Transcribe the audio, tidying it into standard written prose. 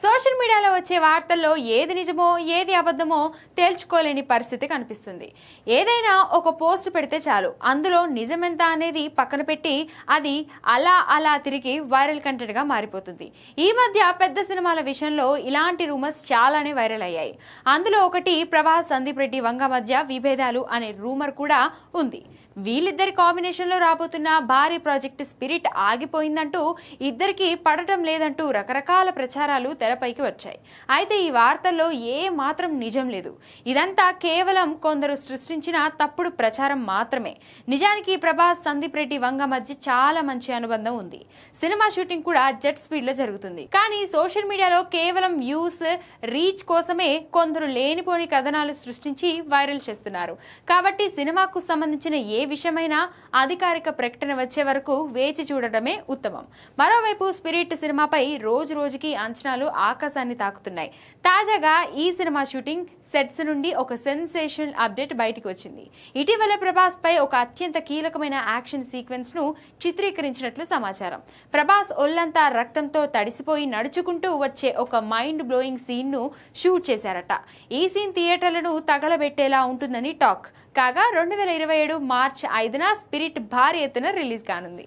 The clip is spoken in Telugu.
సోషల్ మీడియాలో వచ్చే వార్తల్లో ఏది నిజమో ఏది అబద్ధమో తేల్చుకోలేని పరిస్థితి కనిపిస్తుంది. ఏదైనా ఒక పోస్ట్ పెడితే చాలు అందులో నిజమెంత అనేది పక్కన పెట్టి అది అలా తిరిగి వైరల్ కంటెంట్ గా మారిపోతుంది. ఈ మధ్య పెద్ద సినిమాల విషయంలో ఇలాంటి రూమర్స్ చాలానే వైరల్ అయ్యాయి. అందులో ఒకటి ప్రభాస్ సందీప్ రెడ్డి వంగ మధ్య విభేదాలు అనే రూమర్ కూడా ఉంది. వీళ్ళిద్దరి కాంబినేషన్ లో రాబోతున్న భారీ ప్రాజెక్ట్ స్పిరిట్ ఆగిపోయిందంటూ ఇద్దరికి పడటం లేదంటూ రకరకాల ప్రచారాలు తెరపైకి వచ్చాయి. అయితే ఈ వార్తల్లో ఏ మాత్రం నిజం లేదు. ఇదంతా కేవలం కొందరు సృష్టించిన తప్పుడు ప్రచారం మాత్రమే. నిజానికి ప్రభాస్ సందీప్ రెడ్డి వంగ మధ్య చాలా మంచి అనుబంధం ఉంది. సినిమా షూటింగ్ కూడా జెట్ స్పీడ్ లో జరుగుతుంది. కానీ సోషల్ మీడియాలో కేవలం వ్యూస్ రీచ్ కోసమే కొందరు లేనిపోని కథనాలు సృష్టించి వైరల్ చేస్తున్నారు. కాబట్టి సినిమాకు సంబంధించిన ఏ విషయమైనా అధికారిక ప్రకటన వచ్చే వరకు వేచి చూడటమే ఉత్తమం. మరోవైపు స్పిరిట్ సినిమాపై రోజు రోజుకి అంచనాలు ఆకాశాన్ని తాకుతున్నాయి. తాజాగా ఈ సినిమా షూటింగ్ సెట్స్ నుండి ఒక సెన్సేషనల్ అప్డేట్ బయటికి వచ్చింది. ఇటీవల ప్రభాస్ పై ఒక అత్యంత కీలకమైన యాక్షన్ సీక్వెన్స్ ను చిత్రీకరించినట్లు సమాచారం. ప్రభాస్ ఒళ్లంతా రక్తంతో తడిసిపోయి నడుచుకుంటూ వచ్చే ఒక మైండ్ బ్లోయింగ్ సీన్ ను షూట్ చేశారట. ఈ సీన్ థియేటర్లను తగలబెట్టేలా ఉంటుందని టాక్. కాగా 2027 మార్చి 5న స్పిరిట్ భారీ ఎత్తున రిలీజ్ కానుంది.